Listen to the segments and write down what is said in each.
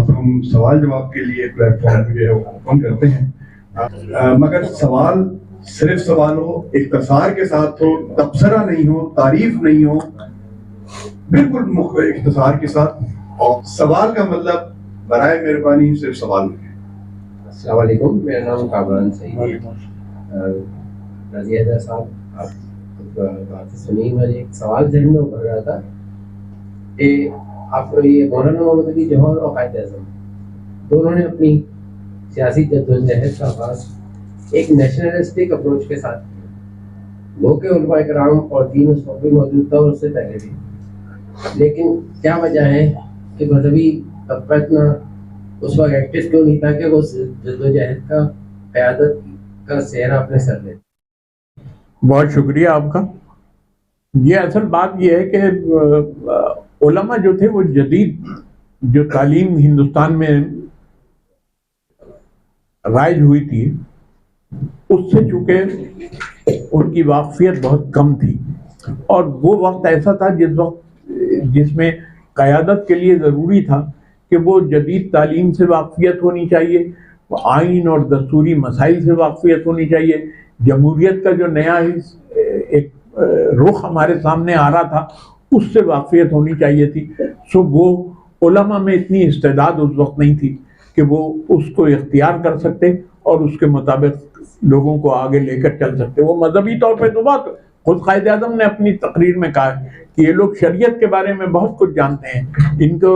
اب ہم سوال جواب کے لیے پلیٹ فارم جو ہے وہ اوپن کرتے ہیں، مگر سوال صرف سوال ہو، اختصار کے ساتھ ہو، تبصرہ نہیں ہو، تعریف نہیں ہو، بالکل اختصار کے ساتھ. اور سوال کا مطلب برائے مہربانی صرف سوال ہے. السلام علیکم، میرا نام کامران سعید ہے. رضی حیدر صاحب، آپ بات سنی، مجھے ایک سوال ذہن میں ابھر رہا تھا کہ آپ کو یہ مولانا محمد علی جوہر اور قائد اعظم دونوں نے اپنی سیاسی جدوجہد کا آغاز ایک نیشنلسٹک اپروچ کے ساتھ کیا. وہ کہ علماء کرام اور دین اس وقت بھی موجود تھا اور اس سے پہلے بھی، لیکن کیا وجہ ہے کہ مذہبی طبقہ اتنا اس وقت ایکٹیو کیوں نہیں تھا کہ وہ جدوجہد کا قیادت کا سہرا اپنے سر لے؟ بہت شکریہ آپ کا. یہ اصل بات یہ ہے کہ علماء جو تھے وہ جدید جو تعلیم ہندوستان میں رائج ہوئی تھی اس سے چونکہ ان کی واقفیت بہت کم تھی، اور وہ وقت ایسا تھا جس میں قیادت کے لیے ضروری تھا کہ وہ جدید تعلیم سے واقفیت ہونی چاہیے، آئین اور دستوری مسائل سے واقفیت ہونی چاہیے. جمہوریت کا جو نیا ایک رخ ہمارے سامنے آ رہا تھا اس سے واقفیت ہونی چاہیے تھی. سو وہ علماء میں اتنی استعداد اس وقت نہیں تھی کہ وہ اس کو اختیار کر سکتے اور اس کے مطابق لوگوں کو آگے لے کر چل سکتے. وہ مذہبی طور پہ تو بات، خود قائد اعظم نے اپنی تقریر میں کہا کہ یہ لوگ شریعت کے بارے میں بہت کچھ جانتے ہیں، ان کو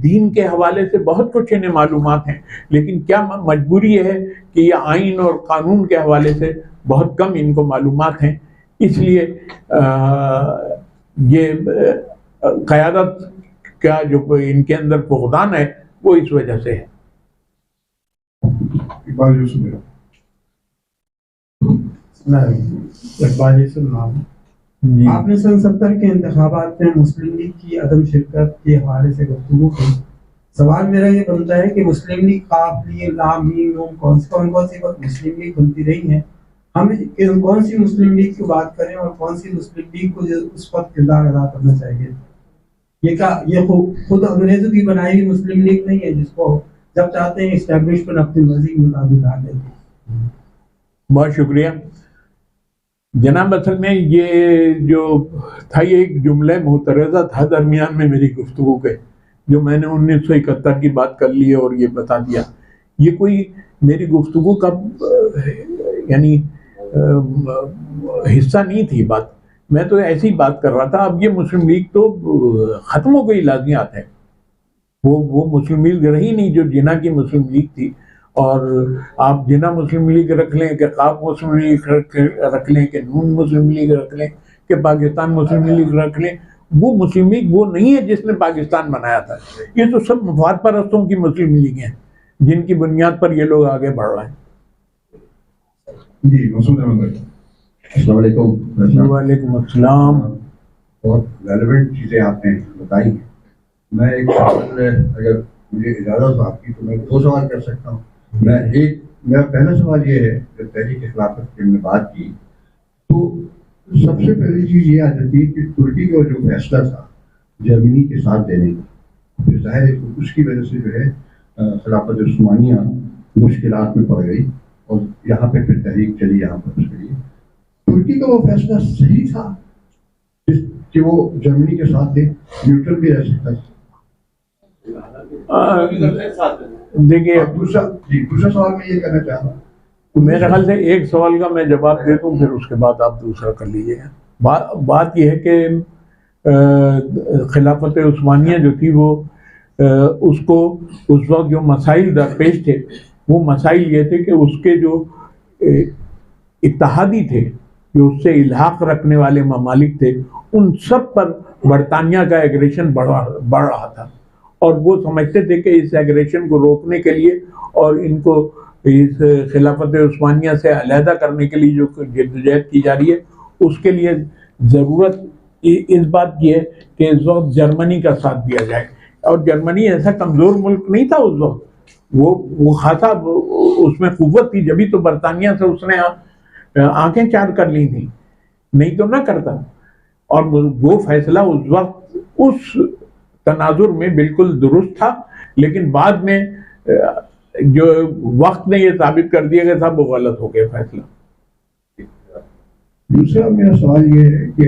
دین کے حوالے سے بہت کچھ انہیں معلومات ہیں، لیکن کیا مجبوری یہ ہے کہ یہ آئین اور قانون کے حوالے سے بہت کم ان کو معلومات ہیں. اس لیے یہ قیادت کا جو ان کے اندر فقدان ہے وہ اس وجہ سے ہے. اقبال یوسف جی. آپ نے سن 70 کے انتخابات میں مسلم لیگ کی عدم شرکت کے حوالے سے گفتگو کی. سوال میرا یہ بنتا ہے کہ مسلم لیگ قاف لیگ لام میم نون کون سی وقت مسلم لیگ بنتی رہی ہیں، ہم کون سی مسلم لیگ کی بات کریں اور کون سی مسلم لیگ کو اس وقت کردار ادا کرنا چاہیے. یہ خود انگریزوں کی بنائی ہوئی مسلم لیگ نہیں ہے جس کو جب چاہتے ہیں اسٹیبلشمنٹ اپنی مرضی کے مطابق ڈال دیتے ہیں. بہت شکریہ جناب. اصل میں یہ جو تھا یہ ایک جملہ معترضہ تھا درمیان میں میری گفتگو کے، جو میں نے 1971 کی بات کر لی اور یہ بتا دیا. یہ کوئی میری گفتگو کا یعنی حصہ نہیں تھی بات، میں تو ایسی بات کر رہا تھا. اب یہ مسلم لیگ تو ختم ہو گئی لازمیات ہے، وہ مسلم لیگ رہی نہیں جو جنا کی مسلم لیگ تھی. اور آپ جنا مسلم لیگ رکھ لیں کہ قاف مسلم لیگ رکھ لیں کہ نون مسلم لیگ رکھ لیں کہ پاکستان مسلم لیگ رکھ لیں، وہ مسلم لیگ وہ نہیں ہے جس نے پاکستان بنایا تھا. یہ تو سب مفاد پرستوں کی مسلم لیگ ہیں جن کی بنیاد پر یہ لوگ آگے بڑھ رہے ہیں. جی مسعود احمد. السلام علیکم. وعلیکم السلام. بہت ریلیونٹ چیزیں آپ نے بتائی. میں ایک سوال، اگر مجھے اجازت ہو آپ کی تو میں 2 سوال کر سکتا ہوں. میرا پہلا سوال یہ ہے، جب تحریک خلافت کی ہم نے بات کی تو سب سے پہلی چیز یہ آ جاتی ہے کہ ترکی کا جو فیصلہ تھا جرمنی کے ساتھ دینے کا، پھر ظاہر ہے اس کی وجہ سے جو ہے خلافت عثمانیہ مشکلات میں پڑ گئی اور یہاں پہ پھر تحریک چلی یہاں پر اس کے لیے. ترکی کا وہ فیصلہ صحیح تھا کہ وہ جرمنی کے ساتھ دے، نیوٹرل بھی رہ سکتا ہے. دیکھیے دوسرا سوال میں یہ کہنا چاہ رہا ہوں، میرے خیال سے ایک سوال کا میں جواب دے دوں پھر اس کے بعد آپ دوسرا کر لیجیے گا. بات یہ ہے کہ خلافت عثمانیہ جو تھی وہ اس کو اس وقت جو مسائل درپیش تھے وہ مسائل یہ تھے کہ اس کے جو اتحادی تھے، جو اس سے الحاق رکھنے والے ممالک تھے، ان سب پر برطانیہ کا ایگریشن بڑھ رہا تھا، اور وہ سمجھتے تھے کہ اس ایگریشن کو روکنے کے لیے اور ان کو اس خلافت عثمانیہ سے علیحدہ کرنے کے لیے جو جدوجہد کی جا رہی ہے اس کے لیے ضرورت اس بات کی ہے کہ اس وقت جرمنی کا ساتھ دیا جائے. اور جرمنی ایسا کمزور ملک نہیں تھا اس وقت، وہ خاصا اس میں قوت تھی، جبھی تو برطانیہ سے اس نے آنکھیں چار کر لی تھیں، نہیں تو نہ کرتا. اور وہ فیصلہ اس وقت اس تناظر میں بالکل درست تھا لیکن بعد میں جو وقت نے یہ ثابت کر دیا کہ صاحب وہ غلط ہو گیا فیصلہ. دوسرا میرا سوال یہ ہے کہ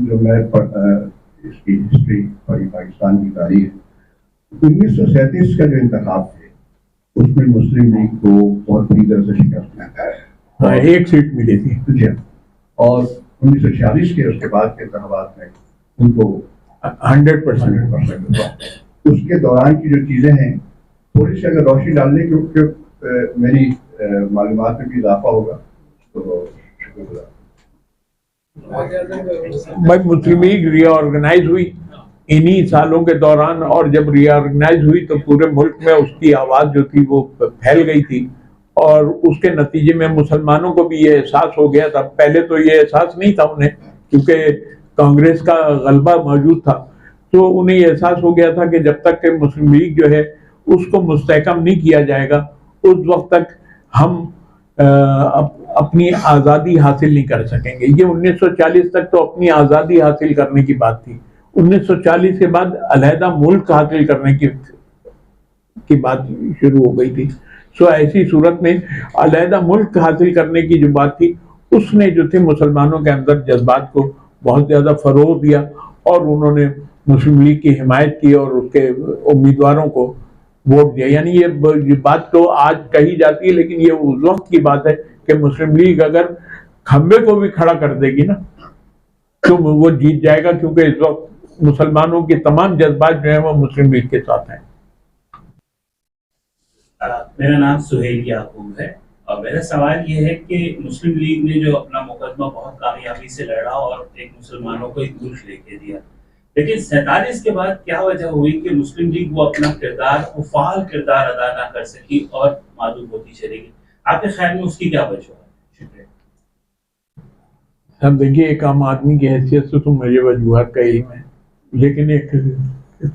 جو میں اس کی ہسٹری اور پاکستان کی تاریخ 1937 کا جو انتخاب تھے اس میں مسلم لیگ کو بہت بری طرح سے شکست ملا ہے. ایک سیٹ ملی تھی. جی ہاں. اور 1946 کے اس کے بعد کے انتخابات میں ان کو 100%. اس کے دوران کی جو چیزیں ہیں تھوڑی سی اگر روشنی ڈالنے کی میری معلومات میں بھی اضافہ ہوگا تو شکر گزار. بھائی مسلم لیگ ری آرگنائز ہوئی انہی سالوں کے دوران, اور جب ری آرگنائز ہوئی تو پورے ملک میں اس کی آواز جو تھی وہ پھیل گئی تھی, اور اس کے نتیجے میں مسلمانوں کو بھی یہ احساس ہو گیا تھا. پہلے تو یہ احساس نہیں تھا انہیں, کیونکہ کانگریس کا غلبہ موجود تھا, تو انہیں یہ احساس ہو گیا تھا کہ جب تک کہ مسلم لیگ جو ہے اس کو مستحکم نہیں کیا جائے گا اس وقت تک ہم اپنی آزادی حاصل نہیں کر سکیں گے. یہ 1940 تک تو اپنی آزادی حاصل کرنے کی بات تھی. 1940 کے بعد علیحدہ ملک حاصل کرنے کی بات شروع ہو گئی تھی. سو ایسی صورت میں علیحدہ ملک حاصل کرنے کی جو بات تھی اس نے جو تھے مسلمانوں کے اندر جذبات کو بہت زیادہ فروغ دیا, اور انہوں نے مسلم لیگ کی حمایت کی اور اس کے امیدواروں کو ووٹ دیا. یعنی یہ بات تو آج کہی جاتی ہے, لیکن یہ اس وقت کی بات ہے کہ مسلم لیگ اگر کھمبے کو بھی کھڑا کر دے گی نا تو وہ جیت جائے گا, کیونکہ اس وقت مسلمانوں کے تمام جذبات جو ہیں وہ مسلم لیگ کے ساتھ ہیں. میرا نام سہیل یعقوب ہے, اور میرا سوال یہ ہے کہ مسلم لیگ نے جو اپنا مقدمہ بہت کامیابی سے لڑا اور ایک مسلمانوں کو ایک ملک لے کے دیا, لیکن 47 کے بعد کیا وجہ ہوئی کہ مسلم لیگ وہ اپنا وہ فعال کردار ادا نہ کر سکی اور معدوم ہوتی چلی گئی؟ آپ کے خیال میں اس کی کیا وجہ ہے؟ شکریہ. اب دیکھیے, ایک عام آدمی کی حیثیت سے تو مجھے وجوہات کا علم ہے, لیکن ایک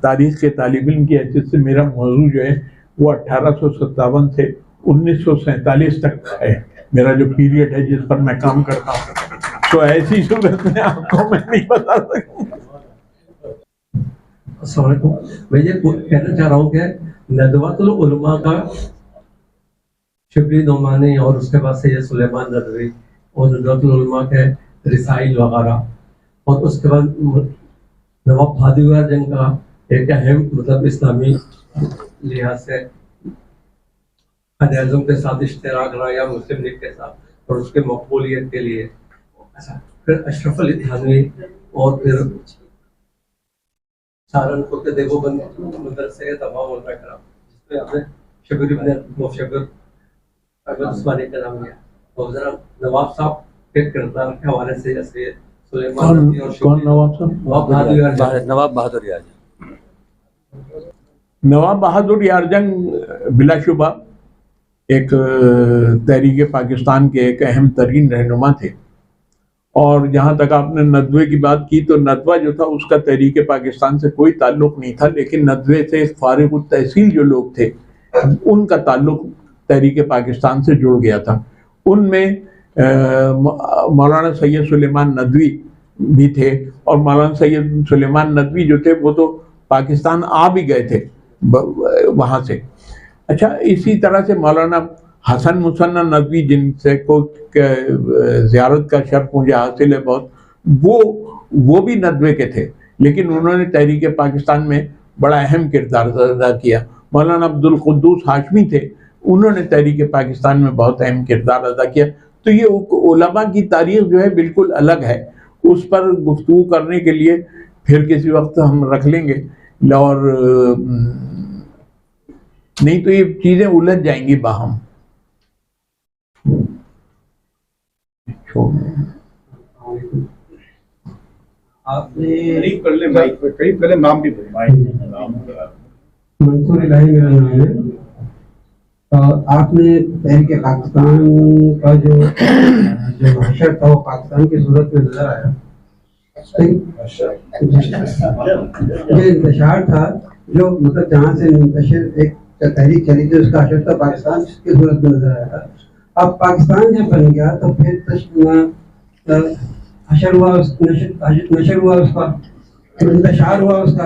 تاریخ کے طالب علم کی حیثیت سے میرا موضوع جو ہے وہ 1857 سے 1947 تک ہے, میرا جو پیریڈ ہے جس پر میں کام کرتا ہوں. تو ایسی صورت میں آپ کو میں نہیں بتا سکوں. السلام علیکم. میں یہ کہنا چاہ رہا ہوں کہ ندوۃ العلماء کا شبلی نعمانی اور اس کے بعد سید سلیمان ندوی اور ندوۃ العلماء کے رسائل وغیرہ, اور اس کے بعد نواب بہادر جنگ کا ایک اہم مطلب اسلامی لحاظ سے قائد اعظم کے ساتھ اشتراک رہا یا مسلم لیگ کے ساتھ, اور اس کے مقبولیت کے لیے. اچھا, پھر اشرف علی تھانوی اور پھر سہارنپور کے دیوبند مدرسے کے تمام علماء کرام, جس میں ہم نے شبیر ابن احمد عثمانی کا نام لیا. اور ذرا نواب صاحب کے کردار کے حوالے سے سید سلیمان ندوی اور کون نواب صاحب؟ نواب بہادر یار نواب بہادر یارجنگ بلا شبہ ایک تحریک پاکستان کے ایک اہم ترین رہنما تھے. اور جہاں تک آپ نے ندوے کی بات کی, تو ندوہ جو تھا اس کا تحریک پاکستان سے کوئی تعلق نہیں تھا, لیکن ندوے سے فارغ التحصیل جو لوگ تھے ان کا تعلق تحریک پاکستان سے جڑ گیا تھا. ان میں مولانا سید سلیمان ندوی بھی تھے, اور مولانا سید سلیمان ندوی جو تھے وہ تو پاکستان آ بھی گئے تھے وہاں سے. اچھا, اسی طرح سے مولانا حسن مثنی ندوی جن سے کو زیارت کا شرف مجھے حاصل ہے بہت, وہ بھی ندوے کے تھے, لیکن انہوں نے تحریک پاکستان میں بڑا اہم کردار ادا کیا. مولانا عبدالقدوس ہاشمی تھے, انہوں نے تحریک پاکستان میں بہت اہم کردار ادا کیا. تو یہ علماء کی تاریخ جو ہے بالکل الگ ہے, اس پر گفتگو کرنے کے لیے پھر کسی وقت ہم رکھ لیں گے, اور نہیں تو یہ چیزیں الجھ جائیں گی باہم. آپ نے قریب کر لیں مائک پہ, قریب کر لیں, نام بھی منصور الہی میرا نام ہے. آپ نے تحریک پاکستان کا جو حشر تھا وہ پاکستان کی صورت میں نظر آیا. یہ انتشار تھا جو مطلب جہاں سے منتشر ایک تحریک چلی تھی اس کا حشر تھا پاکستان کی صورت میں نظر آیا تھا. اب پاکستان جب بن گیا تو پھر حشر ہوا, نشر ہوا اس کا, انتشار ہوا اس کا.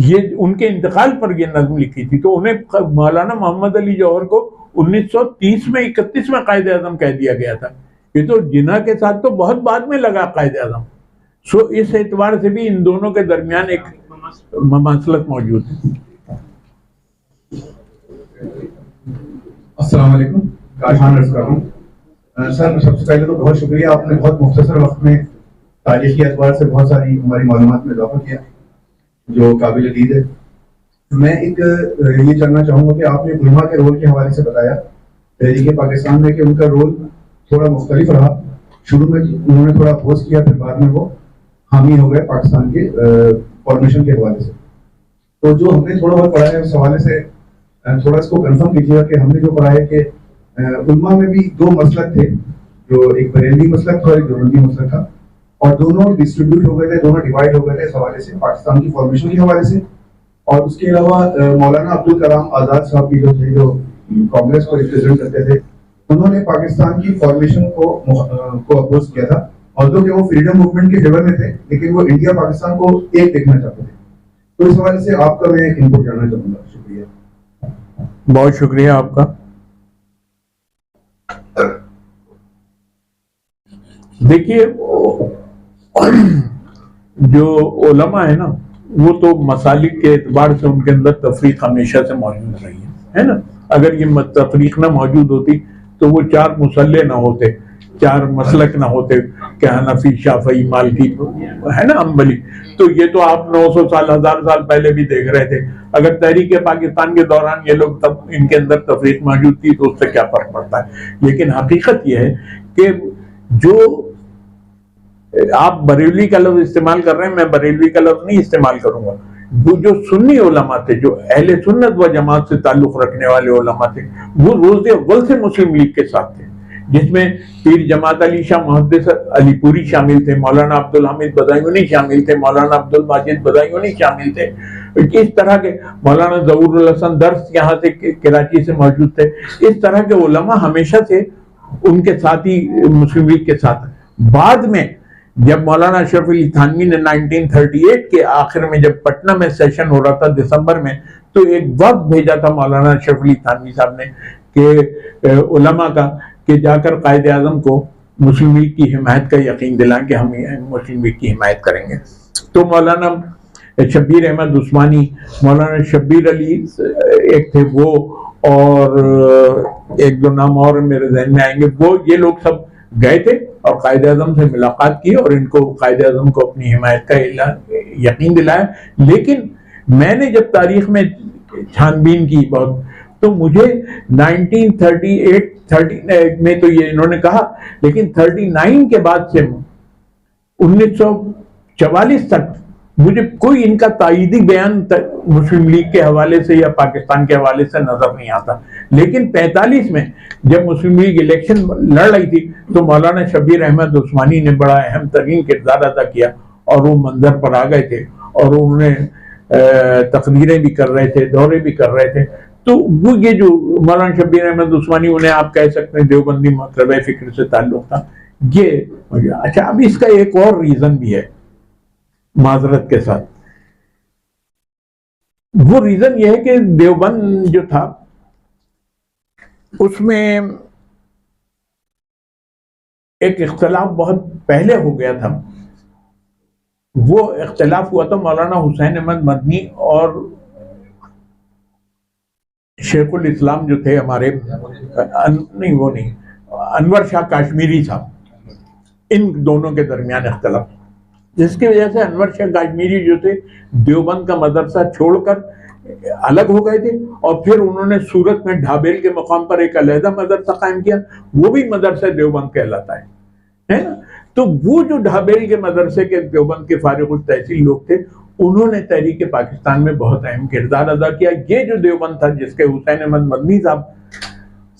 یہ ان کے انتقال پر یہ نظم لکھی تھی، تو انہیں مولانا محمد علی جوہر کو 1930 میں 31 میں قائد اعظم کہہ دیا گیا تھا. یہ تو جناح کے ساتھ تو بہت بعد میں لگا قائد اعظم. سو اس اعتبار سے بھی ان دونوں کے درمیان ایک مماثلت موجود ہے. السلام علیکم. کاشان عرض کر رہا ہوں. سر سب سے پہلے تو بہت شکریہ، آپ نے بہت مختصر وقت میں تاریخی اعتبار سے بہت ساری ہماری معلومات میں اضافہ کیا جو قابل دید ہے. میں ایک یہ جاننا چاہوں گا کہ آپ نے علماء کے رول کے حوالے سے بتایا تحریک پاکستان میں کہ ان کا رول تھوڑا مختلف رہا. شروع میں انہوں نے تھوڑا اپوز کیا، پھر بعد میں وہ حامی ہو گئے پاکستان کے فارمیشن کے حوالے سے. تو جو ہم نے تھوڑا بہت پڑھا ہے اس حوالے سے تھوڑا اس کو کنفرم کیجیے گا کہ ہم نے جو پڑھا ہے کہ علماء میں بھی دو مسلک تھے، جو ایک بریلوی مسلک تھا اور ایک دیوبندی مسلک تھا، اور دونوں ڈسٹریبیوٹ ہو گئے تھے، دونوں ڈیوائڈ ہو گئے تھے اس حوالے سے پاکستان کی فارمیشن کے حوالے سے. اور اس کے علاوہ مولانا عبدالکلام آزاد صاحب بھی جو تھے، جو کانگریس کو ریپرزینٹ کرتے تھے، انہوں نے پاکستان کی فارمیشن کو اپوز کیا تھا. اور جو کہ وہ فریڈم موومنٹ کے فیور میں تھے، لیکن وہ انڈیا پاکستان کو ایک دیکھنا چاہتے تھے. تو اس حوالے سے آپ کا میں انپٹ جاننا چاہوں گا. شکریہ. بہت شکریہ آپ کا. دیکھیے جو علماء ہے نا، وہ تو مسالک کے اعتبار سے ان کے اندر تفریق ہمیشہ سے موجود رہی ہے نا. اگر یہ تفریق نہ موجود ہوتی تو وہ چار مسلح نہ ہوتے، چار مسلک نہ ہوتے کہ حنفی، شافعی، مالکی ہے نا، حنبلی. تو یہ تو آپ 900 سال 1000 سال پہلے بھی دیکھ رہے تھے. اگر تحریک پاکستان کے دوران یہ لوگ تب ان کے اندر تفریق موجود تھی تو اس سے کیا فرق پڑتا ہے. لیکن حقیقت یہ ہے کہ جو آپ بریلوی کا لفظ استعمال کر رہے ہیں، میں بریلوی کا لفظ نہیں استعمال کروں گا. وہ جو سنی علماء تھے، جو اہل سنت و جماعت سے تعلق رکھنے والے علماء تھے، وہ روز اول سے مسلم لیگ کے ساتھ تھے، جس میں پیر جماعت علی شاہ محدث علی پوری شامل تھے، مولانا عبدالحمید بدایونی شامل تھے، مولانا عبدالماجد بدایونی شامل تھے. اس طرح کے مولانا ظہور الحسن درس یہاں سے کراچی سے موجود تھے. اس طرح کے علماء ہمیشہ سے ان کے ساتھی مسلم لیگ کے ساتھ. بعد میں جب مولانا اشرف علی تھانوی نے 1938 کے آخر میں جب پٹنہ میں سیشن ہو رہا تھا دسمبر میں، تو ایک وقت بھیجا تھا مولانا اشرف علی تھانوی صاحب نے کہ علماء کا کہ جا کر قائد اعظم کو مسلم لیگ کی حمایت کا یقین دلائیں کہ ہم مسلم لیگ کی حمایت کریں گے. تو مولانا شبیر احمد عثمانی، مولانا شبیر علی ایک تھے وہ، اور ایک دو نام اور میرے ذہن میں آئیں گے. وہ یہ لوگ سب گئے تھے اور قائد اعظم سے ملاقات کی اور ان کو قائد اعظم کو اپنی حمایت کا یقین دلایا. لیکن میں نے جب تاریخ میں چھان بین کی بہت، تو مجھے 1938 میں تو یہ انہوں نے کہا، لیکن 39 کے بعد سے 1944 تک مجھے کوئی ان کا تائیدی بیان مسلم لیگ کے حوالے سے یا پاکستان کے حوالے سے نظر نہیں آتا. لیکن 45 میں جب مسلم لیگ الیکشن لڑ رہی تھی تو مولانا شبیر احمد عثمانی نے بڑا اہم ترین کردار ادا کیا، اور وہ منظر پر آ گئے تھے اور انہوں نے تقریریں بھی کر رہے تھے، دورے بھی کر رہے تھے. تو وہ یہ جو مولانا شبیر احمد عثمانی، انہیں آپ کہہ سکتے ہیں دیوبندی مطلب فکر سے تعلق تھا. یہ اچھا، اب اس کا ایک اور ریزن بھی ہے معذرت کے ساتھ. وہ ریزن یہ ہے کہ دیوبند جو تھا اس میں ایک اختلاف بہت پہلے ہو گیا تھا. وہ اختلاف ہوا تھا مولانا حسین احمد مدنی اور شیخ الاسلام جو تھے ہمارے، نہیں وہ نہیں، انور شاہ کاشمیری صاحب، ان دونوں کے درمیان اختلاف، جس کی وجہ سے انور شاہ کاشمیری جو تھے دیوبند کا مدرسہ چھوڑ کر الگ ہو گئے تھے، اور پھر انہوں نے سورت میں ڈھابیل کے مقام پر ایک علیحدہ مدرسہ قائم کیا، وہ بھی مدرسہ دیوبند کہلاتا ہے نا. تو وہ جو ڈھابیل کے مدرسے کے دیوبند کے فارغ التحصیل لوگ تھے، انہوں نے تحریک پاکستان میں بہت اہم کردار ادا کیا. یہ جو دیوبند تھا جس کے حسین احمد مدنی صاحب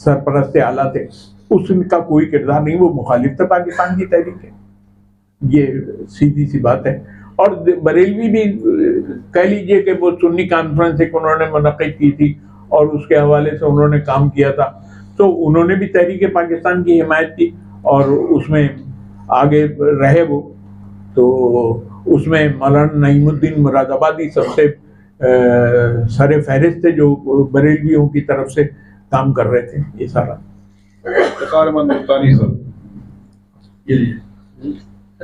سرپرست اعلیٰ تھے، اس کا کوئی کردار نہیں، وہ مخالف تھا پاکستان کی تحریک ہے. یہ سیدھی سی بات ہے. اور بریلوی بھی کہہ لیجئے کہ وہ سنی کانفرنس ایک انہوں نے منعقد کی تھی اور اس کے حوالے سے انہوں نے کام کیا تھا، تو انہوں نے بھی تحریک پاکستان کی حمایت کی اور اس میں آگے رہے وہ. تو اس میں مولانا نعیم الدین مراد آبادی سب سے سر فہرست تھے جو بریلویوں کی طرف سے کام کر رہے تھے. یہ سارا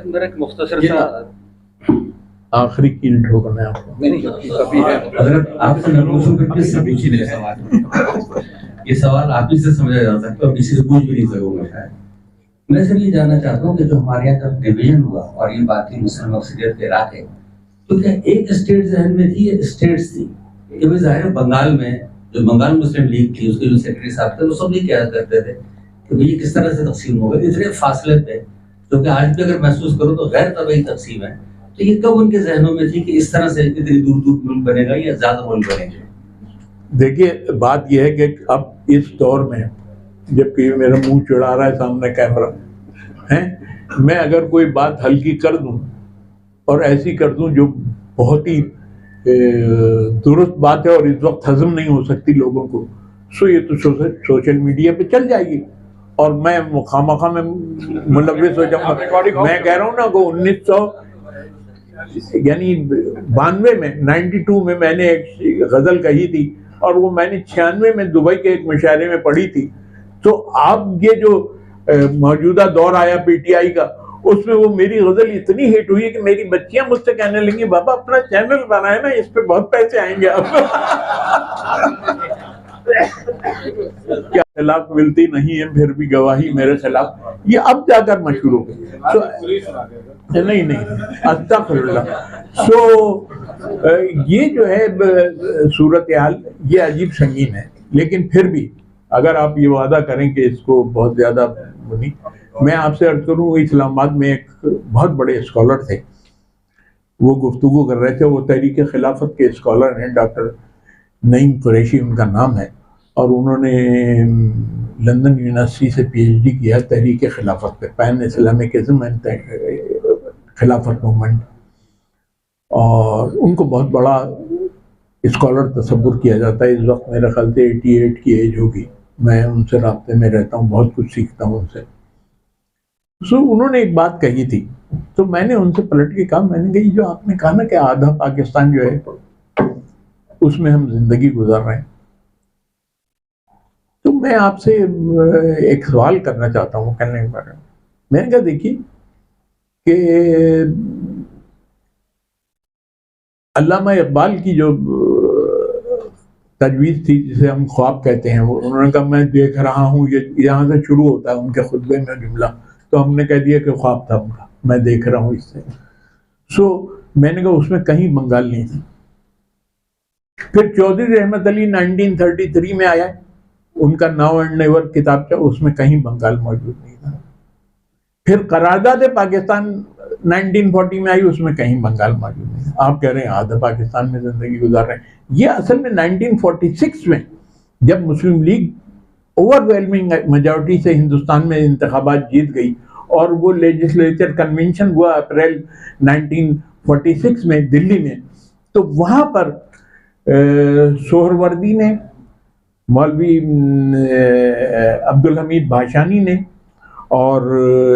میرا ایک مختصر سا آخری کیل ٹھوکنا ہے آپ کو. حضرت آپ سے میں پوچھوں کہ کس سے پوچھی میرے سوال یہ سوال آپ ہی سے سمجھا جا سکتا ہے اور کسی سے پوچھ بھی نہیں سکوں گا. میں صرف یہ جاننا چاہتا ہوں کہ جو ہمارے یہاں جب ڈویژن ہوا اور یہ باقی مسلم اکثریت کے علاقے تو کیا ایک اسٹیٹ ذہن میں تھی یا اسٹیٹس تھی کہ بھائی ظاہر بنگال میں جو بنگال مسلم لیگ تھی اس کے جو سیکرٹری صاحب تھے وہ سب یہ کیا کرتے تھے کہ یہ کس طرح سے تقسیم ہوگا اتنے فاصلے پہ جو کہ آج بھی اگر محسوس کرو تو غیر طبعی تقسیم ہے. تو یہ کب ان کے ذہنوں میں تھی کہ اس طرح سے اتنی دور دور ملک بنے گا یا زیادہ ملک بنے گا؟ دیکھیے بات یہ ہے کہ اب اس دور میں جبکہ میرا منہ چڑھا رہا ہے سامنے کیمرہ ہے, میں اگر کوئی بات ہلکی کر دوں اور ایسی کر دوں جو بہت ہی درست بات ہے اور اس وقت ہضم نہیں ہو سکتی لوگوں کو, سو یہ تو سوشل میڈیا پہ چل جائے گی اور میں خامخواہ میں ملوث ہو جاؤں گا. میں کہہ رہا ہوں نا کہ 1992 میں 92 میں میں نے ایک غزل کہی تھی اور وہ میں نے 96 میں دبئی کے ایک مشاعرے میں پڑھی تھی. تو اب یہ جو موجودہ دور آیا پی ٹی آئی کا, اس میں وہ میری غزل اتنی ہٹ ہوئی کہ میری بچیاں مجھ سے کہنے لگی بابا اپنا چینل بنائے نا, اس پہ بہت پیسے آئیں گے. کیا خلاف ملتی نہیں ہے پھر بھی گواہی میرے خلاف, یہ اب جا کر مشہور ہو گئی. نہیں استغفراللہ. سو یہ جو ہے صورتحال یہ عجیب سنگین ہے, لیکن پھر بھی اگر آپ یہ وعدہ کریں کہ اس کو بہت زیادہ نہیں, میں آپ سے عرض کروں اسلام آباد میں ایک بہت بڑے اسکالر تھے, وہ گفتگو کر رہے تھے, وہ تحریک خلافت کے اسکالر ہیں, ڈاکٹر نعیم قریشی ان کا نام ہے, اور انہوں نے لندن یونیورسٹی سے پی ایچ ڈی کیا تحریک خلافت پہ, پین اسلامکزم اینڈ خلافت موومنٹ, اور ان کو بہت بڑا اسکالر تصور کیا جاتا ہے. اس وقت میرے خیال سے 88 کی ایج ہوگی. میں ان سے رابطے میں رہتا ہوں, بہت کچھ سیکھتا ہوں ان سے. سو انہوں نے ایک بات کہی تھی, تو میں نے ان سے پلٹ کے کہا, میں نے کہا جو آپ نے کہا نا کہ آدھا پاکستان جو ہے اس میں ہم زندگی گزار رہے ہیں, تو میں آپ سے ایک سوال کرنا چاہتا ہوں کہنے کے بارے میں. میں نے کہا دیکھیے کہ علامہ اقبال کی جو تجویز تھی جسے ہم خواب کہتے ہیں, وہ انہوں نے کہا میں دیکھ رہا ہوں, یہ یہاں سے شروع ہوتا ہے ان کے خطبے میں جملہ, تو ہم نے کہہ دیا کہ خواب تھا ان کا, میں دیکھ رہا ہوں اس سے. سو میں نے کہا اس میں کہیں بنگال نہیں تھی. پھر چودھری رحمت علی 1933 میں آیا, ان کا ناؤ اینڈ نیور کتاب تھا, اس میں کہیں بنگال موجود نہیں تھا. پھر قرارداد پاکستان 1940 میں آئی, اس میں کہیں بنگال موجود نہیں تھا. آپ کہہ رہے ہیں آدھا پاکستان میں زندگی گزار رہے ہیں. یہ اصل میں 1946 میں جب مسلم لیگ اوور ویلمنگ میجورٹی سے ہندوستان میں انتخابات جیت گئی اور وہ لیجسلیچر کنونشن ہوا اپریل 1946 میں دلی میں, تو وہاں پر سہروردی نے, مولوی عبدالحمید بھاشانی نے, اور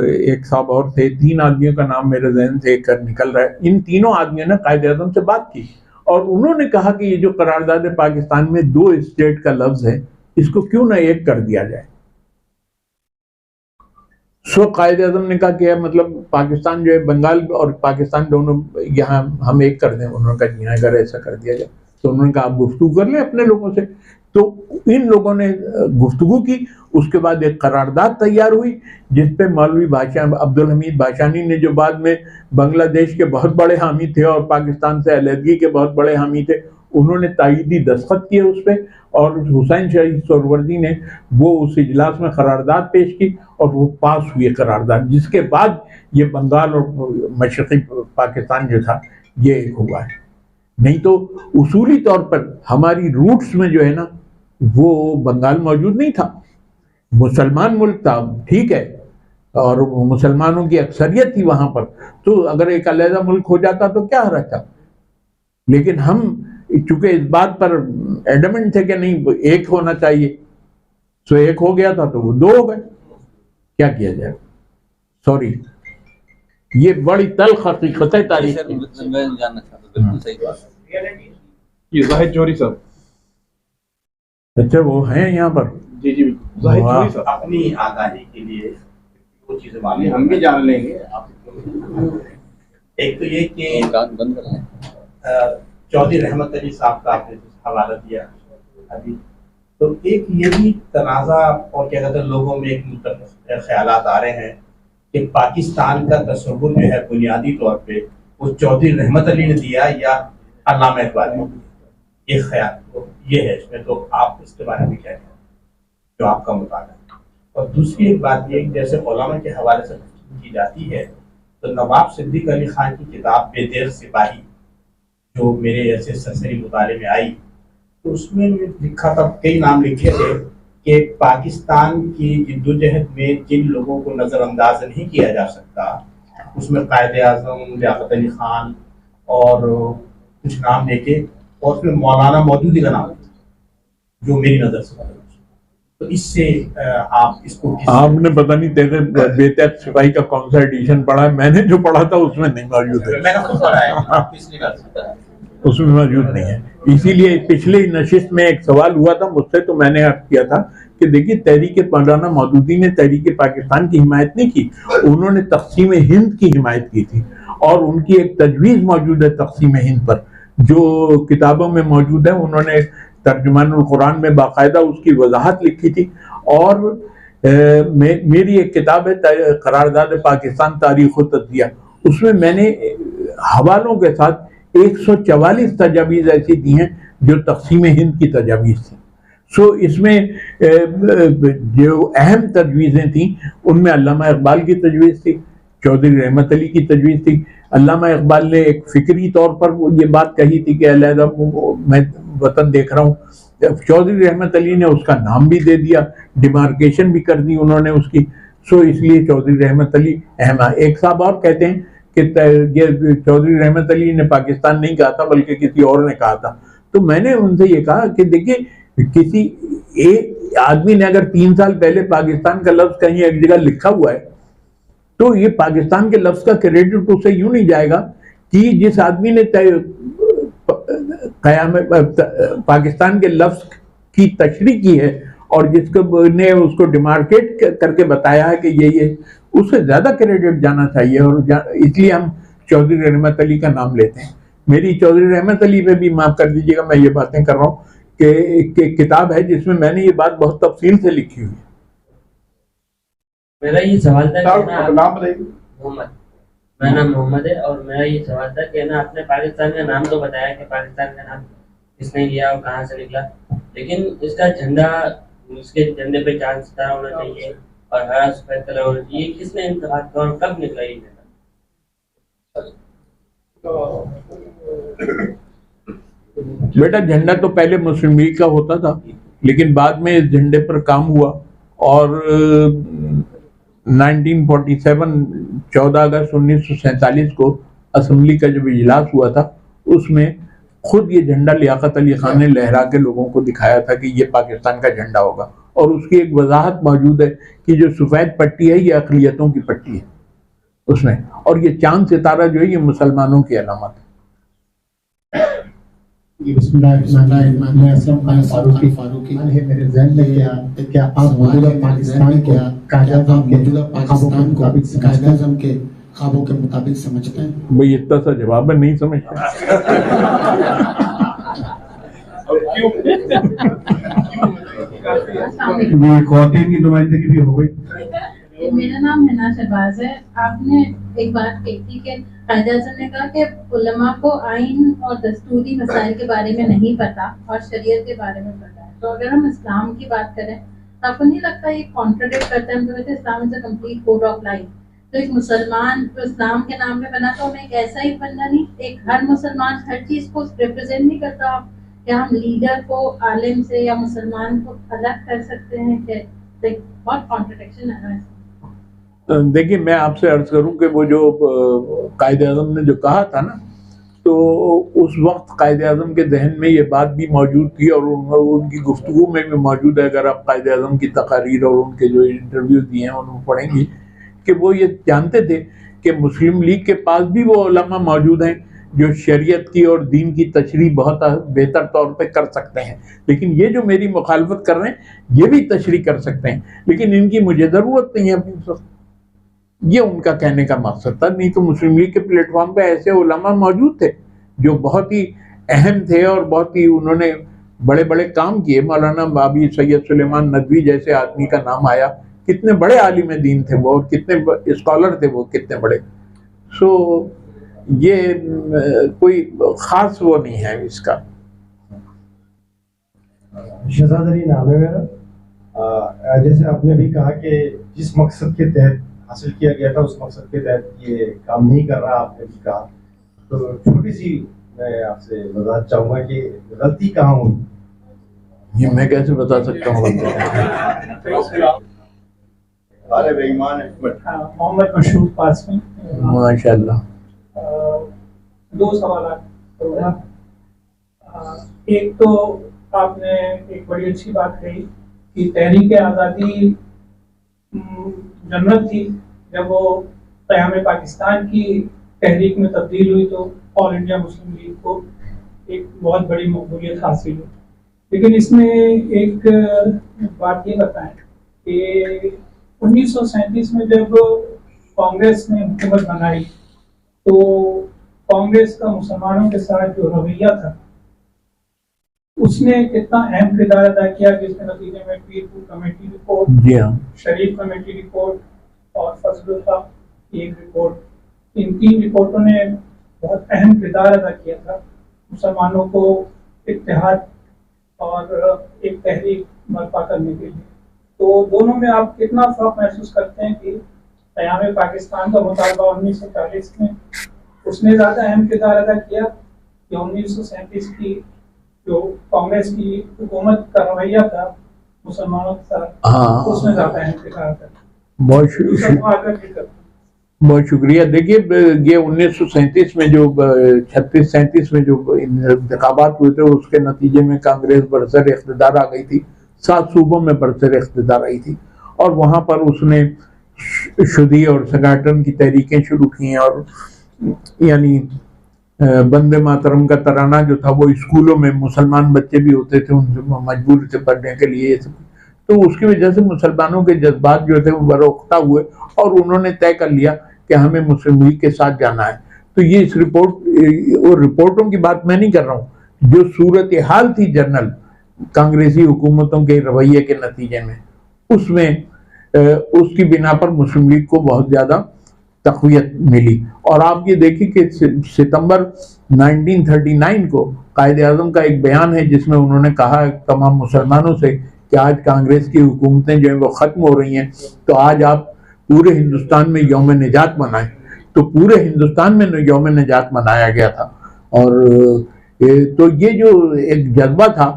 ایک صاحب اور تھے, 3 آدمیوں کا نام میرے ذہن سے نکل رہا ہے. ان تینوں آدمیوں نے قائد اعظم سے بات کی اور انہوں نے کہا کہ یہ جو قرارداد پاکستان میں 2 اسٹیٹ کا لفظ ہے, اس کو کیوں نہ ایک کر دیا جائے. سو قائد اعظم نے کہا کہ مطلب پاکستان جو ہے بنگال اور پاکستان دونوں یہاں ہم ایک کر دیں. انہوں نے کہا جی اگر ایسا کر دیا جائے, تو انہوں نے کہا آپ گفتگو کر لیں اپنے لوگوں سے. تو ان لوگوں نے گفتگو کی, اس کے بعد ایک قرارداد تیار ہوئی جس پہ مولوی عبدالحمید بھاشانی نے, جو بعد میں بنگلہ دیش کے بہت بڑے حامی تھے اور پاکستان سے علیحدگی کے بہت بڑے حامی تھے, انہوں نے تائیدی دستخط کیے اس پہ, اور حسین شہید سہروردی نے وہ اس اجلاس میں قرارداد پیش کی اور وہ پاس ہوئی قرارداد, جس کے بعد یہ بنگال اور مشرقی پاکستان جو تھا یہ ایک ہوا ہے. نہیں تو اصولی طور پر ہماری روٹس میں جو ہے نا وہ بنگال موجود نہیں تھا. مسلمان ملک تھا, ٹھیک ہے, اور مسلمانوں کی اکثریت تھی وہاں پر, تو اگر ایک علیحدہ ملک ہو جاتا تو کیا حرج تھا. لیکن ہم چونکہ اس بات پر ایڈمنٹ تھے کہ نہیں ایک ہونا چاہیے, سو ایک ہو گیا تھا تو وہ 2 ہو گئے. کیا کیا جائے, سوری, یہ بڑی تلخ حقیقت ہے تاریخ کی. میں جاننا چاہتا ہوں, بالکل صحیح بات ہے. یہ زاہد جوہری صاحب. اچھا وہ ہیں یہاں پر. جی جی زاہد جوہری صاحب. اپنی آگاہی کے لیے وہ چیزیں معلوم ہم بھی جان لیں گے. ایک تو یہ کہ چودھری رحمت علی صاحب کا آپ نے حوالہ دیا ابھی، تو ایک یہ بھی تنازع اور کیا کہتے ہیں لوگوں میں ایک متفق خیالات آ رہے ہیں کہ پاکستان کا تصور جو ہے بنیادی طور پہ وہ چودھری رحمت علی نے دیا یا علامہ اقبال نے دیا. یہ خیال یہ ہے اس میں، تو آپ اس کے بارے میں کیا کہیں جو آپ کا مطالعہ ہے. اور دوسری ایک بات یہ کہ جیسے علماء کے حوالے سے کی جاتی ہے تو نواب صدیق علی خان کی کتاب بے دیر سپاہی جو میرے ایسے سرسری مطالعے میں آئی تو اس میں لکھا تھا، کئی نام لکھے تھے کہ پاکستان کی جدوجہد میں جن لوگوں کو نظر انداز نہیں کیا جا سکتا اس میں قائد اعظم لیاقت علی خان اور کچھ نام لے کے، اور اس میں مولانا مودودی کا نام جو میری نظر سے. تو اس سے آپ اس کو آپ نے پتہ نہیں تیرے بے تحت سپاہی کا کون سا ایڈیشن پڑھا ہے، میں نے جو پڑھا تھا اس میں نہیں موجود ہے. میں نے خود پڑھا ہے، آپ کس نے کر سکتا ہے اس میں موجود نہیں ہے. اسی لیے پچھلے نشست میں ایک سوال ہوا تھا مجھ سے تو میں نے عرض کیا تھا کہ دیکھیے تحریک مولانا مودودی نے تحریک پاکستان کی حمایت نہیں کی، انہوں نے تقسیم ہند کی حمایت کی تھی، اور ان کی ایک تجویز موجود ہے تقسیم ہند پر جو کتابوں میں موجود ہے. انہوں نے ترجمان القرآن میں باقاعدہ اس کی وضاحت لکھی تھی. اور میری ایک کتاب ہے قرارداد پاکستان تاریخ و تجزیہ، اس میں میں نے حوالوں کے ساتھ 144 تجاویز ایسی دی ہیں جو تقسیم ہند کی تجاویز تھیں. سو اس میں جو اہم تجویزیں تھیں ان میں علامہ اقبال کی تجویز تھی، چودھری رحمت علی کی تجویز تھی. علامہ اقبال نے ایک فکری طور پر وہ یہ بات کہی تھی کہ علیحدہ میں وطن دیکھ رہا ہوں. چودھری رحمت علی نے اس کا نام بھی دے دیا، ڈیمارکیشن بھی کر دی انہوں نے اس کی. سو اس لیے چودھری رحمت علی اہم ہے. ایک صاحب اور کہتے ہیں کہ یہ چودھری رحمت علی نے پاکستان نہیں کہا تھا بلکہ کسی اور نے کہا تھا. تو میں نے ان سے یہ کہا کہ دیکھیے کسی ایک آدمی نے اگر 3 سال پہلے پاکستان کا لفظ کہیں ایک جگہ لکھا ہوا ہے تو یہ پاکستان کے لفظ کا کریڈٹ اسے یوں نہیں جائے گا کہ جس آدمی نے پاکستان کے لفظ کی تشریح کی ہے اور جس کو نے اس کو ڈیمارکیٹ کر کے بتایا ہے کہ یہ اس سے زیادہ کریڈٹ جانا چاہیے. اور اس لیے ہم چودھری رحمت علی کا نام لیتے ہیں. میری چودھری رحمت علی پہ بھی معاف کر دیجیے گا، میں یہ باتیں کر رہا ہوں کہ کتاب ہے جس میں میں نے یہ بات بہت تفصیل سے لکھی ہوئی ہے. میرا یہ سوال تھا کہ نام بتائیے. محمد، میرا نام محمد ہے، اور میرا یہ سوال تھا کہ نا آپ نے پاکستان کا نام تو بتایا کہ پاکستان کا نام کس نے لیا اور کہاں سے نکلا، لیکن اس کا جھنڈا، اس کے جھنڈے پہ چاند ستارہ ہونا چاہیے اور ہرا سفید کلر ہونا چاہیے، یہ کس نے انتخاب کیا اور کب نکلا یہ جھنڈا؟ بیٹا جھنڈا تو پہلے مسلم لیگ کا ہوتا تھا، لیکن بعد میں اس جھنڈے پر کام ہوا اور 1947 14 اگست 1947 کو اسمبلی کا جب اجلاس ہوا تھا اس میں خود یہ جھنڈا لیاقت علی خان نے لہرا کے لوگوں کو دکھایا تھا کہ یہ پاکستان کا جھنڈا ہوگا. اور اس کی ایک وضاحت موجود ہے کہ جو سفید پٹی ہے یہ اقلیتوں کی پٹی ہے اس میں، اور یہ چاند ستارہ جو ہے یہ مسلمانوں کی علامت ہے. بسم اللہ الرحمن الرحیم. میں اسلم خان فاروقی ہے. میرے ذہن میں کیا آپ موجودہ پاکستان کے قائد اعظم کے خوابوں کے مطابق سمجھتے ہیں؟ بھئی اتنا سا جواب ہے نہیں سمجھتے. خواتین کی نمائندگی بھی ہو گئی. میرا نام حنا شہباز ہے. آپ نے ایک بات کہی تھی کہ قائد اعظم نے کہا کہ علماء کو آئین اور دستوری مسائل کے بارے میں نہیں پتا اور شریعت کے بارے میں پتا ہے. تو اگر ہم اسلام کی بات کریں تو آپ کو نہیں لگتا یہ کانٹرڈکٹ کرتا ہے؟ ہم کہتے ہیں Islam is a complete code of life. تو ایک مسلمان جو اسلام کے نام پہ بنا تو ہمیں ایک ایسا ہی بننا نہیں، ایک ہر مسلمان ہر چیز کو ریپرزینٹ نہیں کرتا. آپ کیا ہم لیڈر کو عالم سے یا مسلمان کو الگ کر سکتے ہیں؟ کہ بہت کانٹرڈکشن ہے نا. دیکھیے میں آپ سے عرض کروں کہ وہ جو قائد اعظم نے جو کہا تھا نا، تو اس وقت قائد اعظم کے ذہن میں یہ بات بھی موجود تھی اور ان کی گفتگو میں بھی موجود ہے. اگر آپ قائد اعظم کی تقاریر اور ان کے جو انٹرویوز دیے ہیں ان کو پڑھیں گی کہ وہ یہ جانتے تھے کہ مسلم لیگ کے پاس بھی وہ علماء موجود ہیں جو شریعت کی اور دین کی تشریح بہت بہتر طور پہ کر سکتے ہیں، لیکن یہ جو میری مخالفت کر رہے ہیں یہ بھی تشریح کر سکتے ہیں، لیکن ان کی مجھے ضرورت نہیں ہے اپنی وقت. یہ ان کا کہنے کا مقصد تھا. نہیں تو مسلم لیگ کے پلیٹ فارم پہ ایسے علماء موجود تھے جو بہت ہی اہم تھے اور بہت ہی انہوں نے بڑے بڑے کام کیے. مولانا بابی سید سلیمان ندوی جیسے آدمی کا نام آیا، کتنے بڑے عالم دین تھے وہ، اور کتنے اسکالر تھے وہ، کتنے بڑے. سو یہ کوئی خاص وہ نہیں ہے اس کا. شہزاد علی نام ہے میرا. جیسے آپ نے بھی کہا کہ جس مقصد کے تحت حاصل کیا گیا تھا اس مقصد کے تحت یہ کام نہیں کر رہا، آپ نے بھی کہا. تو چھوٹی سی میں آپ سے وضاحت چاہوں گا کہ غلطی کہاں ہوئی. یہ میں کیسے بتا سکتا ہوں؟ محمد مشہور پاسمی. ماشاء اللہ. دو سوالات. ایک تو آپ نے ایک بڑی اچھی بات کہی کہ تحریک آزادی جنرل تھی، جب وہ قیام پاکستان کی تحریک میں تبدیل ہوئی تو آل انڈیا مسلم لیگ کو ایک بہت بڑی مقبولیت حاصل ہوئی. لیکن اس میں ایک بات یہ بتائیں کہ 1937 میں جب کانگریس نے حکومت بنائی تو کانگریس کا مسلمانوں کے ساتھ جو رویہ تھا اس نے کتنا اہم کردار ادا کیا، جس کے نتیجے میں پیر پور کمیٹی رپورٹ، شریف کمیٹی رپورٹ اور فضل الحق کی ایک رپورٹ، ان تین رپورٹوں نے بہت اہم کردار ادا کیا تھا مسلمانوں کو اتحاد اور ایک تحریک برپا کرنے کے لیے. تو دونوں میں آپ کتنا فرق محسوس کرتے ہیں کہ قیام پاکستان کا مطالبہ 1940 میں اس نے زیادہ اہم کردار ادا کیا کہ 1937 کی جو کانگریس کی حکومت کا رویہ تھا مسلمانوں کے ساتھ اس میں زیادہ اہم کردار ادا کیا؟ بہت شکریہ. دیکھیے یہ 1937 میں جو 36-37 میں جو انتخابات ہوئے تھے اس کے نتیجے میں کانگریس برسر اقتدار آ گئی تھی. 7 صوبوں میں برسر اقتدار آئی تھی اور وہاں پر اس نے شدی اور سنگھٹن کی تحریکیں شروع کی ہیں، اور یعنی بندے ماترم کا ترانہ جو تھا وہ اسکولوں میں مسلمان بچے بھی ہوتے تھے ان سے مجبور تھے پڑھنے کے لیے. تو اس کی وجہ سے مسلمانوں کے جذبات جو تھے وہ برآفتہ ہوئے اور انہوں نے طے کر لیا کہ ہمیں مسلم لیگ کے ساتھ جانا ہے. تو یہ اس رپورٹوں کی بات میں نہیں کر رہا ہوں، جو صورتحال تھی جنرل کانگریسی حکومتوں کے رویے کے نتیجے میں، اس میں اس کی بنا پر مسلم لیگ کو بہت زیادہ تقویت ملی. اور آپ یہ دیکھیں کہ ستمبر 1939 کو قائد اعظم کا ایک بیان ہے جس میں انہوں نے کہا تمام مسلمانوں سے کہ آج کانگریس کی حکومتیں جو ہیں وہ ختم ہو رہی ہیں، تو آج آپ پورے ہندوستان میں یوم نجات منائیں. تو پورے ہندوستان میں یوم نجات منایا گیا تھا. اور تو یہ جو ایک جذبہ تھا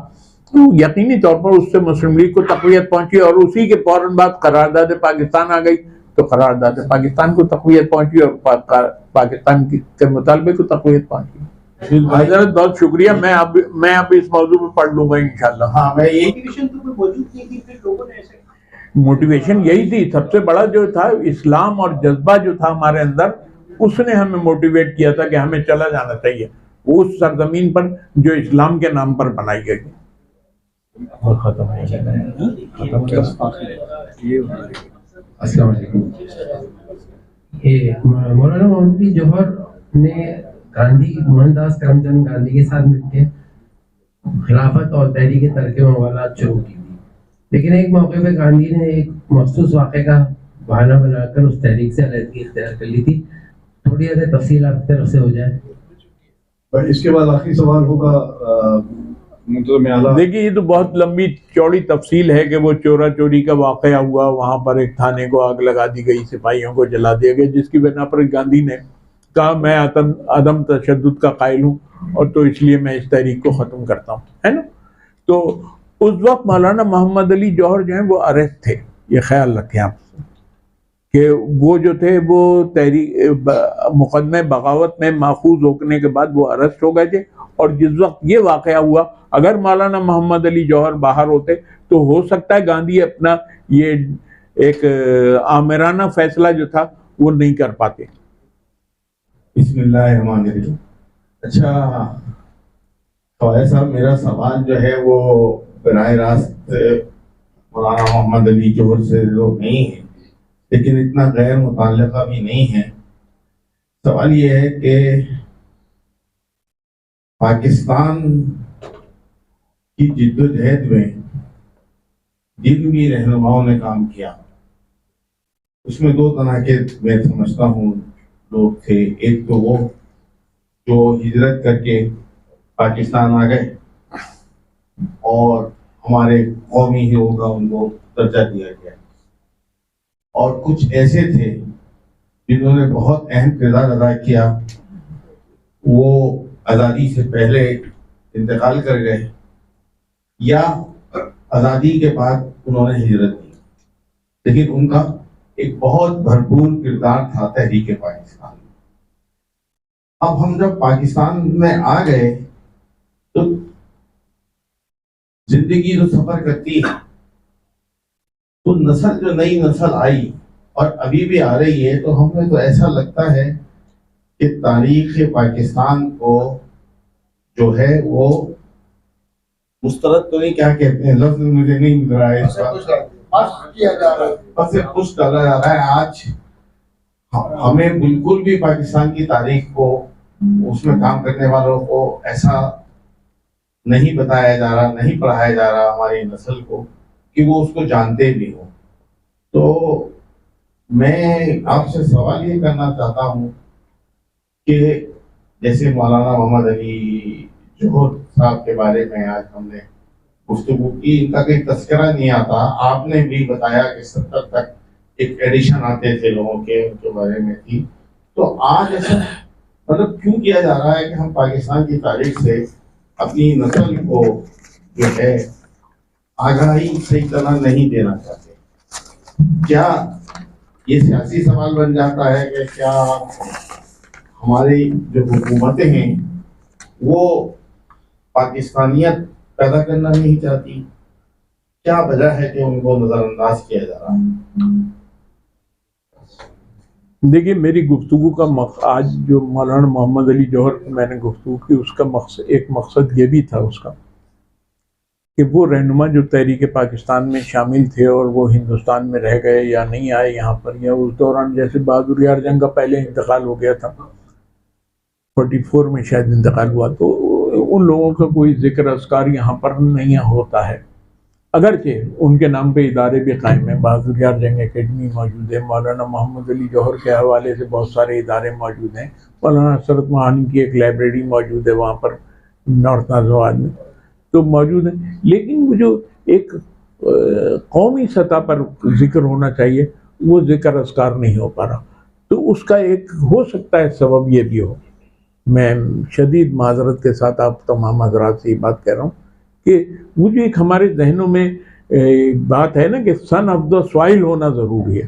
یقینی طور پر اس سے مسلم لیگ کو تقویت پہنچی، اور اسی کے فوراً بعد قرارداد پاکستان آ گئی تو قرارداد پاکستان کو تقویت پہنچی اور پاکستان کے مطالبے کو تقویت پہنچی. حضرت بہت شکریہ. میں اب اس موضوع پہ پڑھ لوں گا انشاءاللہ. ہاں میں موٹیویشن تو کوئی موجود نہیں تھی، پھر لوگوں نے ایسے موٹیویشن یہی تھی. سب سے بڑا جو تھا اسلام اور جذبہ جو تھا ہمارے اندر، اس نے ہمیں موٹیویٹ کیا تھا کہ ہمیں چلا جانا چاہیے اس سرزمین پر جو اسلام کے نام پر بنائی گئی. ختم. السلام علیکم. مولانا محمد جوہر نے گاندھی موہن داس کرم چند گاندھی کے ساتھ مل کے خلافت اور تحریک ترک موالات شروع کی تھی، لیکن ایک موقع پہ گاندھی نے ایک مخصوص واقعے کا بہانہ بنا کر اس تحریک سے علیحدگی اختیار کر لی تھی. تھوڑی زیادہ تفصیل آپ کی طرف سے ہو جائے. اس کے بعد آخری سوال ہوگا. دیکھیے یہ تو بہت لمبی چوڑی تفصیل ہے کہ وہ چورا چوری کا واقعہ ہوا، وہاں پر ایک تھانے کو آگ لگا دی گئی، سپاہیوں کو جلا دیا گیا، جس کی بنا پر گاندھی نے کہا میں عدم تشدد کا قائل ہوں اور تو اس لیے میں اس تحریک کو ختم کرتا ہوں، ہے نا. تو اس وقت مولانا محمد علی جوہر جو ہیں وہ اریسٹ تھے. یہ خیال رکھیں آپ کہ وہ جو تھے وہ تحریک مقدمہ بغاوت میں ماخوذ ہونے کے بعد وہ اریسٹ ہو گئے تھے. اور جس وقت یہ واقعہ ہوا اگر مولانا محمد علی جوہر باہر ہوتے تو ہو سکتا ہے گاندھی اپنا یہ ایک آمرانہ فیصلہ جو تھا وہ نہیں کر پاتے. بسم اللہ الرحمن الرحیم. اچھا خواجہ صاحب، میرا سوال جو ہے وہ براہ راست مولانا محمد علی جوہر سے تو نہیں ہے، لیکن اتنا غیر متعلقہ بھی نہیں ہے۔ سوال یہ ہے کہ پاکستان کی جد و جہد میں جن بھی رہنماؤں نے کام کیا، اس میں دو طرح کے میں سمجھتا ہوں لوگ تھے۔ ایک تو وہ جو ہجرت کر کے پاکستان آ گئے اور ہمارے قومی ہیرو کا ان کو درجہ دیا گیا، اور کچھ ایسے تھے جنہوں نے بہت اہم کردار ادا کیا، وہ آزادی سے پہلے انتقال کر گئے یا آزادی کے بعد انہوں نے ہجرت کی، لیکن ان کا ایک بہت بھرپور کردار تھا تحریک پاکستان میں۔ اب ہم جب پاکستان میں آ گئے تو زندگی جو سفر کرتی ہے تو نسل جو نئی نسل آئی اور ابھی بھی آ رہی ہے، تو ہمیں تو ایسا لگتا ہے کہ تاریخ پاکستان کو جو ہے وہ مسترد تو نہیں، کیا کہتے ہیں لفظ مجھے نہیں مل رہا ہے اس کا، خوش ڈالا جا رہا ہے۔ آج ہمیں بالکل بھی پاکستان کی تاریخ کو، اس میں کام کرنے والوں کو ایسا نہیں بتایا جا رہا، نہیں پڑھایا جا رہا ہماری نسل کو کہ وہ اس کو جانتے بھی ہوں۔ تو میں آپ سے سوال یہ کرنا چاہتا ہوں کہ جیسے مولانا محمد علی جوہر صاحب کے بارے میں آج ہم نے گفتگو کی، ان کا کوئی تذکرہ نہیں آتا، آپ نے بھی بتایا کہ 70 تک ایک ایڈیشن آتے تھے لوگوں کے، ان کے بارے میں تھی، تو آج ایسا مطلب کیوں کیا جا رہا ہے کہ ہم پاکستان کی تاریخ سے اپنی نسل کو جو ہے آگاہی صحیح طرح نہیں دینا چاہتے؟ کیا یہ سیاسی سوال بن جاتا ہے کہ کیا ہماری جو حکومتیں ہیں وہ پاکستانیت پیدا کرنا نہیں چاہتی؟ کیا وجہ ہے کہ ان کو نظر انداز کیا جا رہا ہے؟ دیکھیے، میری گفتگو کا آج جو مولانا محمد علی جوہر میں نے گفتگو کی، اس کا ایک مقصد یہ بھی تھا اس کا کہ وہ رہنما جو تحریک پاکستان میں شامل تھے اور وہ ہندوستان میں رہ گئے یا نہیں آئے یہاں پر، یا اس دوران جیسے بہادر یار جنگ کا پہلے انتقال ہو گیا تھا، 44 میں شاید انتقال ہوا، تو ان لوگوں کا کوئی ذکر اذکار یہاں پر نہیں ہوتا ہے، اگرچہ ان کے نام پہ ادارے بھی قائم ہیں۔ بہادر یار جنگ اکیڈمی موجود ہے، مولانا محمد علی جوہر کے حوالے سے بہت سارے ادارے موجود ہیں، مولانا حسرت موہانی کی ایک لائبریری موجود ہے وہاں پر نارتھ نازواد میں، تو موجود ہیں، لیکن وہ جو ایک قومی سطح پر ذکر ہونا چاہیے وہ ذکر اذکار نہیں ہو پا رہا، تو اس کا ایک ہو سکتا ہے سبب یہ بھی ہو۔ میں شدید معذرت کے ساتھ آپ تمام حضرات سے یہ بات کہہ رہا ہوں کہ وہ جو ایک ہمارے ذہنوں میں بات ہے نا کہ سن آف دا سوائل ہونا ضروری ہے،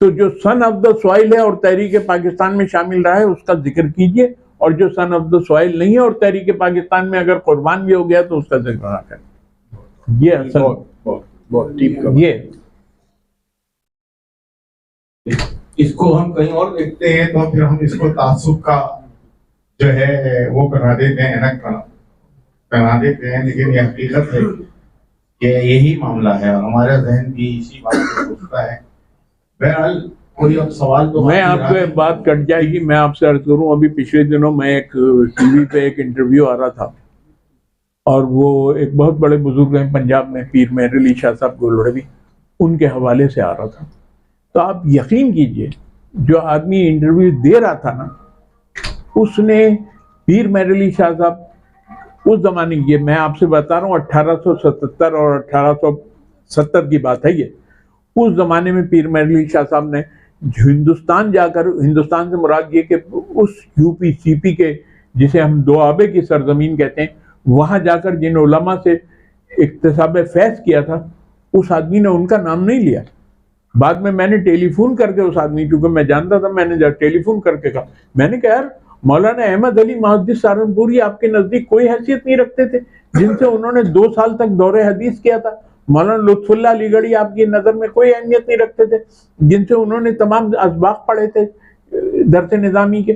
تو جو سن آف دا سوائل ہے اور تحریک پاکستان میں شامل رہا ہے اس کا ذکر کیجئے، اور جو سن آف دا سوائل نہیں ہے اور تحریک پاکستان میں اگر قربان بھی ہو گیا تو اس کا ذکر نہ کریں۔ یہ اصل یہ اس کو ہم کہیں اور دیکھتے ہیں تو پھر ہم اس کو تعصب کا جو ہے وہ بنا دیتے ہیں، بنا دیتے ہیں، لیکن یہ حقیقت ہے کہ یہی معاملہ ہے اور ہمارا ذہن بھی اسی بات سے سوچتا ہے۔ بہرحال کوئی اب سوال تو میں آپ کو بات کٹ جائے گی، میں آپ سے عرض کروں، ابھی پچھلے دنوں میں ایک ٹی وی پہ ایک انٹرویو آ رہا تھا اور وہ ایک بہت بڑے بزرگ ہیں پنجاب میں، پیر مہر علی شاہ صاحب گولڑوی، ان کے حوالے سے آ رہا تھا، تو آپ یقین کیجئے جو آدمی انٹرویو دے رہا تھا نا، اس نے پیر مہر علی شاہ صاحب اس زمانے کی، میں آپ سے بتا رہا ہوں 1877 اور 1870 کی بات ہے، یہ اس زمانے میں پیر مہر علی شاہ صاحب نے ہندوستان جا کر، ہندوستان سے مراد یہ کہ اس یو پی سی پی کے جسے ہم دوآبے کی سرزمین کہتے ہیں، وہاں جا کر جن علماء سے اکتساب فیض کیا تھا، اس آدمی نے ان کا نام نہیں لیا۔ بعد میں نے ٹیلی فون کر کے اس آدمی، کیونکہ میں جانتا تھا، میں نے جب ٹیلی فون کر کے کہا، میں نے کہا یار مولانا احمد علی محدث سہارنپوری آپ کے نزدیک کوئی حیثیت نہیں رکھتے تھے، جن سے انہوں نے 2 سال تک دور حدیث کیا تھا؟ مولانا لطف اللہ علی گڑھی آپ کی نظر میں کوئی اہمیت نہیں رکھتے تھے، جن سے انہوں نے تمام اسباق پڑھے تھے درس نظامی کے؟